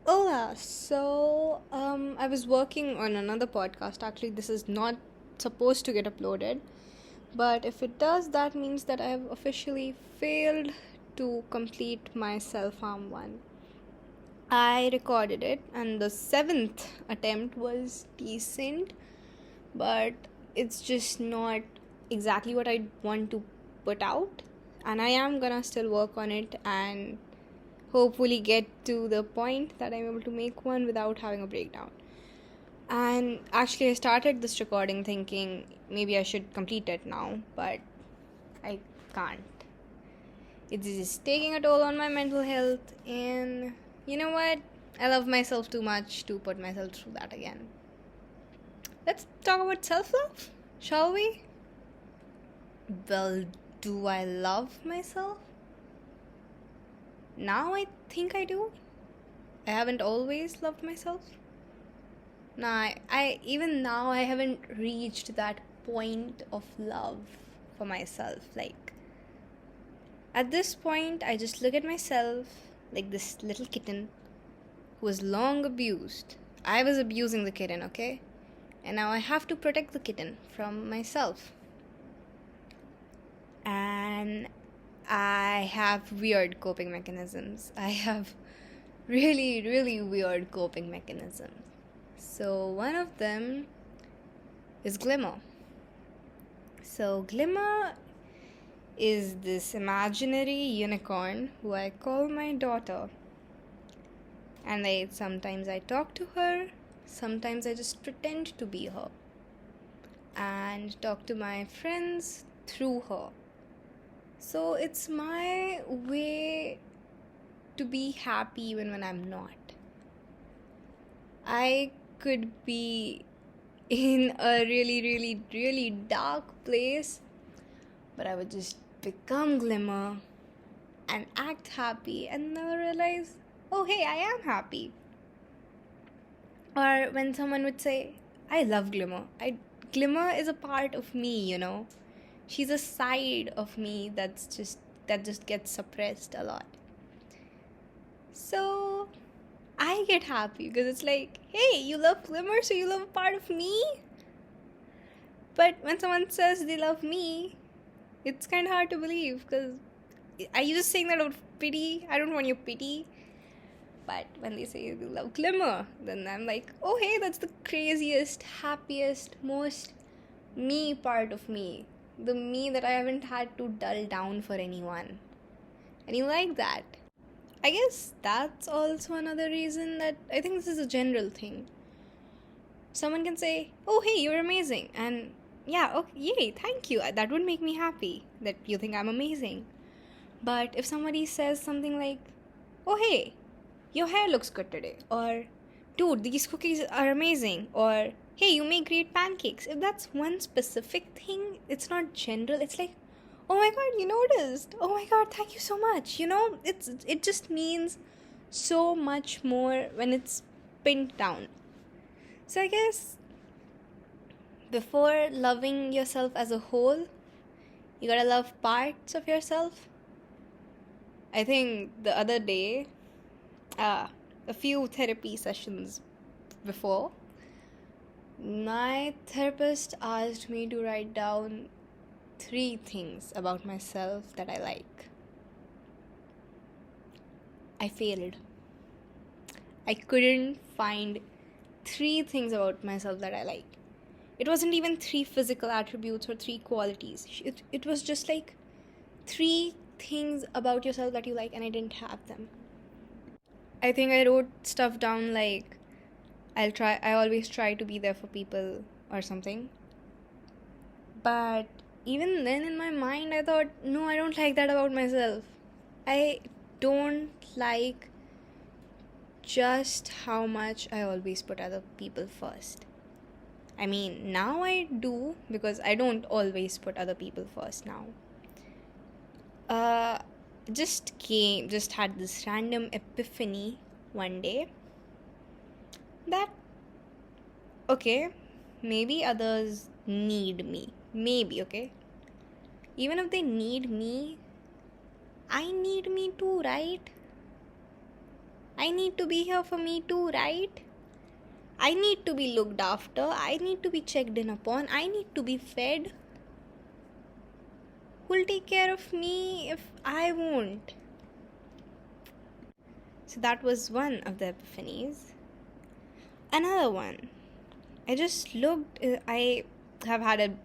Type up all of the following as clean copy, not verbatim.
Hola. I was working on another podcast. Actually, this is not supposed to get uploaded, but if it does, that means that I have officially failed to complete my self harm one. I recorded it, and the seventh attempt was decent, but it's just not exactly what I want to put out. And I am gonna still work on it and hopefully get to the point that I'm able to make one without having a breakdown. And actually, I started this recording thinking maybe I should complete it now, but I can't. It's just taking a toll on my mental health, and you know what? I love myself too much to put myself through that again. Let's talk about self love, shall we? Well, do I love myself? Now I think I do. I haven't always loved myself. Nah, I even now I haven't reached that point of love for myself. Like at this point, I just look at myself like this little kitten who was long abused. I was abusing the kitten, okay? And now I have to protect the kitten from myself. And I have weird coping mechanisms. I have really, really weird coping mechanisms. So one of them is Glimmer. So Glimmer is this imaginary unicorn who I call my daughter. And sometimes I talk to her, sometimes I just pretend to be her. And talk to my friends through her. So it's my way to be happy even when I'm not. I could be in a really, really, really dark place, but I would just become Glimmer and act happy and never realize, oh hey, I am happy. Or when someone would say, I love Glimmer. Glimmer is a part of me, you know. She's a side of me that just gets suppressed a lot. So I get happy because it's like, hey, you love Glimmer, so you love a part of me? But when someone says they love me, it's kind of hard to believe because are you just saying that out of pity? I don't want your pity. But when they say they love Glimmer, then I'm like, oh hey, that's the craziest, happiest, most me part of me. The me that I haven't had to dull down for anyone. And you like that. I guess that's also another reason that I think this is a general thing. Someone can say, oh hey, you're amazing. And yeah, okay, yay, thank you. That would make me happy that you think I'm amazing. But if somebody says something like, oh hey, your hair looks good today. Or, dude, these cookies are amazing. Or, hey, you make great pancakes. If that's one specific thing, it's not general. It's like, oh my god, you noticed. Oh my god, thank you so much. You know, it just means so much more when it's pinned down. So I guess before loving yourself as a whole, you gotta love parts of yourself. I think the other day, a few therapy sessions before, my therapist asked me to write down 3 things about myself that I like. I failed. I couldn't find 3 things about myself that I like. It wasn't even 3 physical attributes or 3 qualities. It was just like 3 things about yourself that you like, and I didn't have them. I think I wrote stuff down like I always try to be there for people or something. But even then in my mind I thought, no, I don't like that about myself. I don't like just how much I always put other people first. I mean, now I do because I don't always put other people first now. Just had this random epiphany one day that, okay, maybe others need me. Maybe, okay? Even if they need me, I need me too, right? I need to be here for me too, right? I need to be looked after. I need to be checked in upon. I need to be fed. Who'll take care of me if I won't? So that was one of the epiphanies. Another one. I just looked. I have had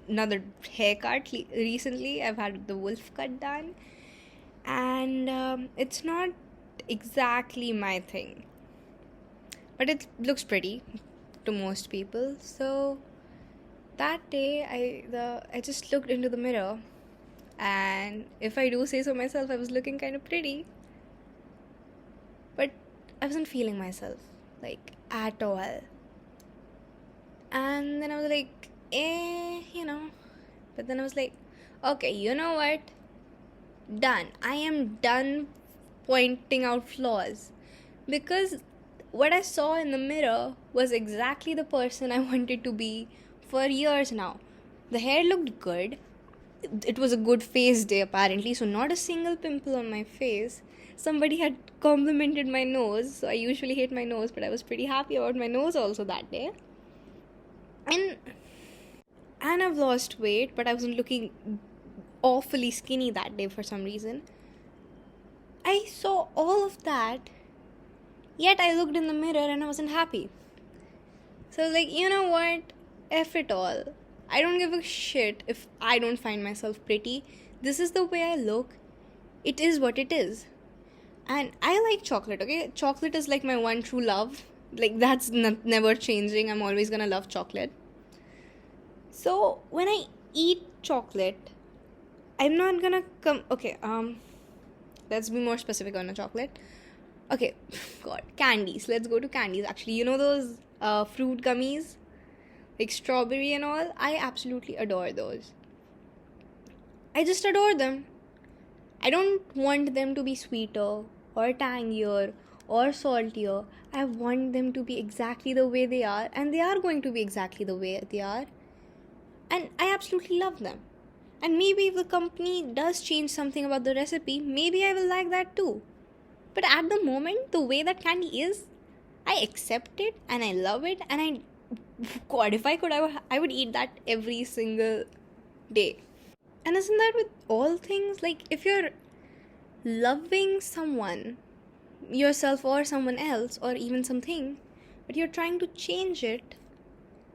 another haircut recently. I've had the wolf cut done, and it's not exactly my thing, but it looks pretty to most people. So that day, I just looked into the mirror, and if I do say so myself, I was looking kind of pretty, but I wasn't feeling myself like at all. And then I was like, but then I was like, okay, you know what? Done. I am done pointing out flaws, because what I saw in the mirror was exactly the person I wanted to be for years now. The hair looked good. It was a good face day apparently, so not a single pimple on my face. Somebody had complimented my nose, so I usually hate my nose, but I was pretty happy about my nose also that day. And I've lost weight, but I wasn't looking awfully skinny that day for some reason. I saw all of that, yet I looked in the mirror and I wasn't happy. So I was like, you know what? F it all. I don't give a shit if I don't find myself pretty. This is the way I look. It is what it is. And I like chocolate, okay? Chocolate is like my one true love. Like, that's never changing. I'm always gonna love chocolate. So when I eat chocolate, I'm not gonna let's be more specific on a chocolate. Okay, God, candies. Let's go to candies. Actually, you know those fruit gummies, like strawberry and all? I absolutely adore those. I just adore them. I don't want them to be sweeter or tangier or saltier. I want them to be exactly the way they are, and they are going to be exactly the way they are. And I absolutely love them. And maybe if the company does change something about the recipe, maybe I will like that too. But at the moment, the way that candy is, I accept it and I love it. And God, if I could, I would eat that every single day. And isn't that with all things? Like, if you're loving someone, yourself or someone else, or even something, but you're trying to change it,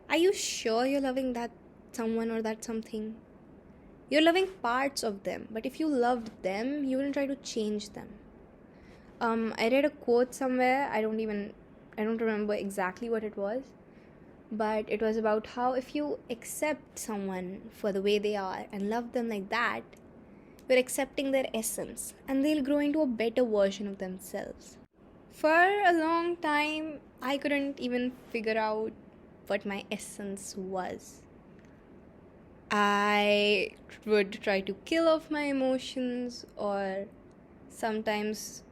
are you sure you're loving that someone or that something? You're loving parts of them, but if you loved them, you wouldn't try to change them. I read a quote somewhere. I don't remember exactly what it was, but it was about how if you accept someone for the way they are and love them like that, you're accepting their essence, and they'll grow into a better version of themselves. For a long time, I couldn't even figure out what my essence was. I would try to kill off my emotions, or sometimes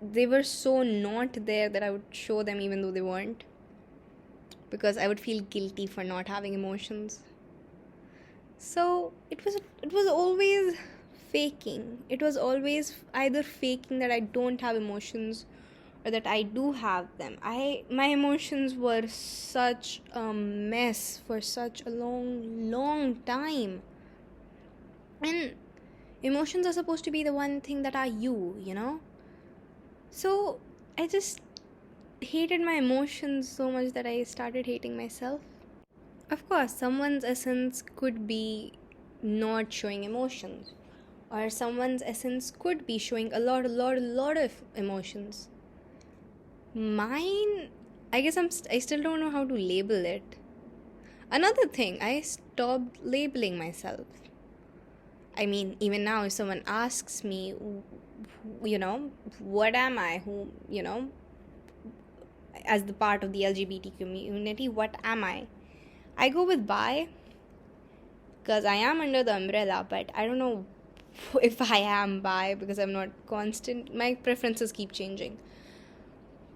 they were so not there that I would show them even though they weren't, because I would feel guilty for not having emotions. So it was always faking. It was always either faking that I don't have emotions or that I do have them. My emotions were such a mess for such a long time. And emotions are supposed to be the one thing that are you, you know? So I just hated my emotions so much that I started hating myself. Of course, someone's essence could be not showing emotions, or someone's essence could be showing a lot of emotions. Mine, I guess I still don't know how to label it. Another thing, I stopped labeling myself. I mean, even now, if someone asks me, what am I, as the part of the LGBT community, what am I? I go with bi, because I am under the umbrella, but I don't know if I am bi, because I'm not constant. My preferences keep changing.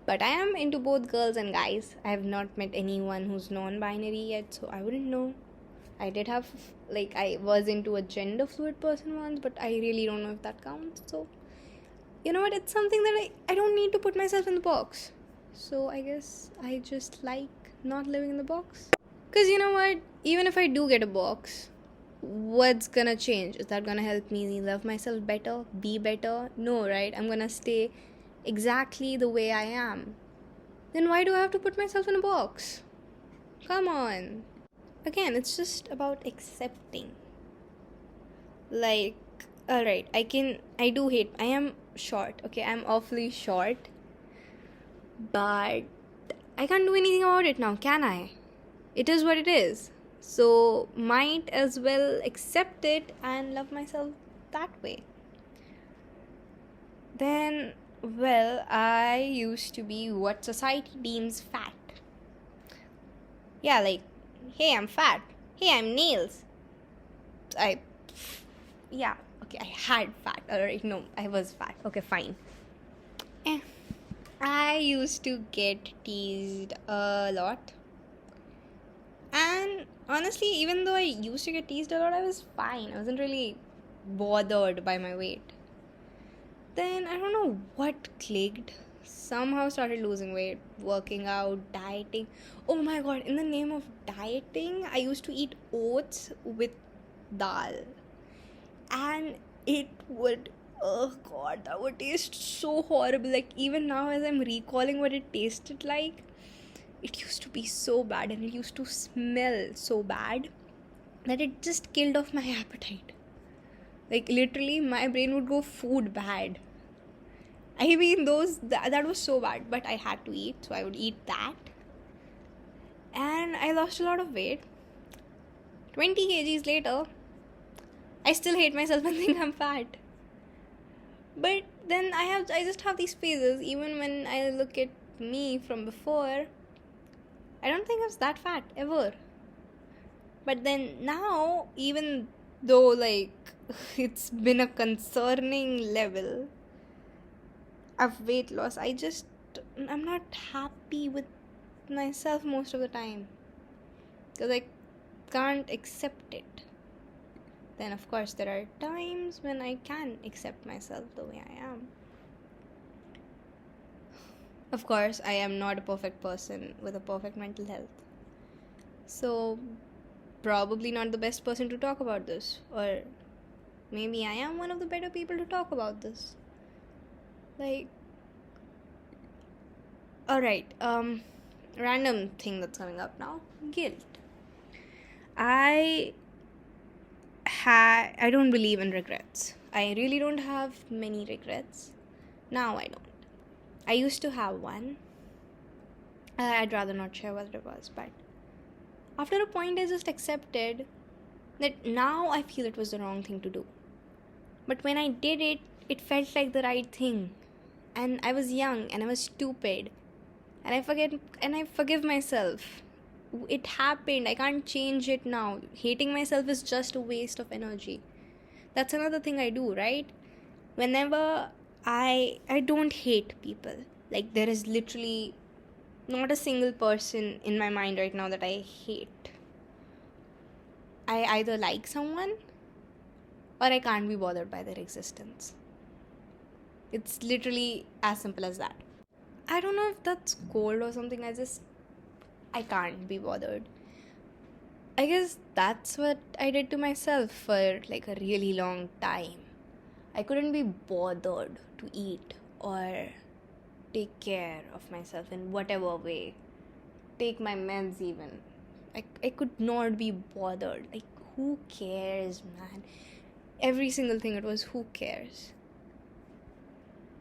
But I am into both girls and guys. I have not met anyone who's non-binary yet, so I wouldn't know. I did have, I was into a gender fluid person once, but I really don't know if that counts. So you know what, it's something that I don't need to put myself in the box. So I guess I just like not living in the box. Because you know what, even if I do get a box, what's gonna change? Is that gonna help me love myself better, be better? No, right? I'm gonna stay exactly the way I am. Then why do I have to put myself in a box? Come on. Again, it's just about accepting. Like, alright, I do hate, I am short, okay? I'm awfully short. But I can't do anything about it now, can I? It is what it is. So, might as well accept it and love myself that way. Then, well, I used to be what society deems fat. Yeah, like, hey, I'm fat. Hey, I'm nails. Yeah, okay, I had fat. Alright, no, I was fat. Okay, fine. I used to get teased a lot. And honestly, even though I used to get teased a lot, I was fine. I wasn't really bothered by my weight. Then I don't know what clicked. Somehow started losing weight, working out, dieting. Oh my god, in the name of dieting, I used to eat oats with dal. And it would, oh god, that would taste so horrible. Like, even now, as I'm recalling what it tasted like, it used to be so bad and it used to smell so bad that it just killed off my appetite. Like, literally, my brain would go food bad. I mean, that was so bad, but I had to eat, so I would eat that. And I lost a lot of weight. 20 kgs later, I still hate myself and think I'm fat. But then I just have these phases. Even when I look at me from before, I don't think I was that fat ever. But then now, even though like it's been a concerning level of weight loss, I'm not happy with myself most of the time because I can't accept it. Then of course there are times when I can accept myself the way I am. Of course, I am not a perfect person with a perfect mental health. So, probably not the best person to talk about this. Or maybe I am one of the better people to talk about this. Like, alright, random thing that's coming up now. Guilt. I don't believe in regrets. I really don't have many regrets. Now I don't. I used to have one. I'd rather not share what it was, but after a point I just accepted that now I feel it was the wrong thing to do. But when I did it, it felt like the right thing. And I was young and I was stupid. And I forgive myself. It happened. I can't change it now. Hating myself is just a waste of energy. That's another thing I do, right? Whenever I don't hate people. Like, there is literally not a single person in my mind right now that I hate. I either like someone or I can't be bothered by their existence. It's literally as simple as that. I don't know if that's cold or something. I can't be bothered. I guess that's what I did to myself for like a really long time. I couldn't be bothered to eat or take care of myself in whatever way. Take my meds even. I could not be bothered. Like, who cares, man? Every single thing, it was who cares.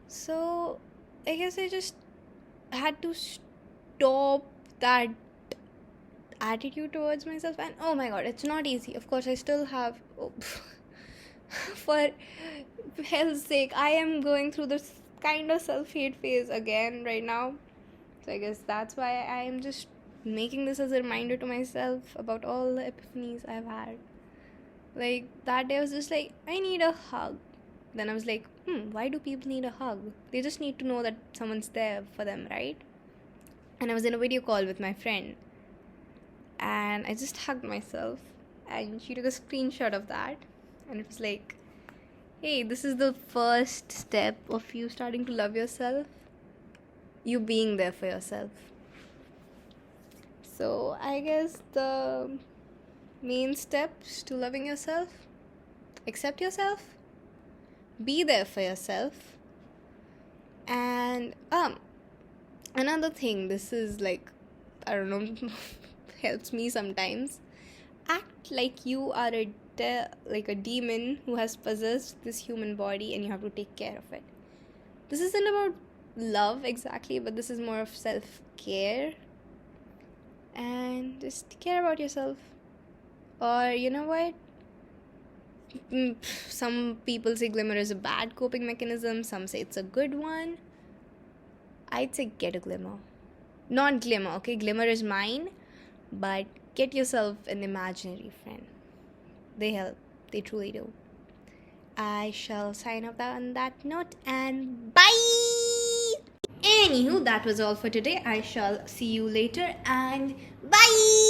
So, I guess I just had to stop that attitude towards myself. And oh my god, it's not easy. Of course, I still have... for hell's sake, I am going through this kind of self-hate phase again right now. So I guess that's why I am just making this as a reminder to myself about all the epiphanies I've had. Like, that day I was just like, I need a hug. Then I was like, why do people need a hug? They just need to know that someone's there for them, right? And I was in a video call with my friend. And I just hugged myself. And she took a screenshot of that. And it was like, Hey, this is the first step of you starting to love yourself. You being there for yourself. So, I guess the main steps to loving yourself: accept yourself, be there for yourself, and another thing, this is like, I don't know, helps me sometimes. Act like you are like a demon who has possessed this human body and you have to take care of it. This isn't about love exactly, but this is more of self-care. And just care about yourself. Or you know what? Some people say glimmer is a bad coping mechanism, some say it's a good one. I'd say get a glimmer. Not glimmer, okay? Glimmer is mine, but get yourself an imaginary friend. They help, they truly do. I shall sign off on that note, and bye! Anywho, that was all for today. I shall see you later, and bye!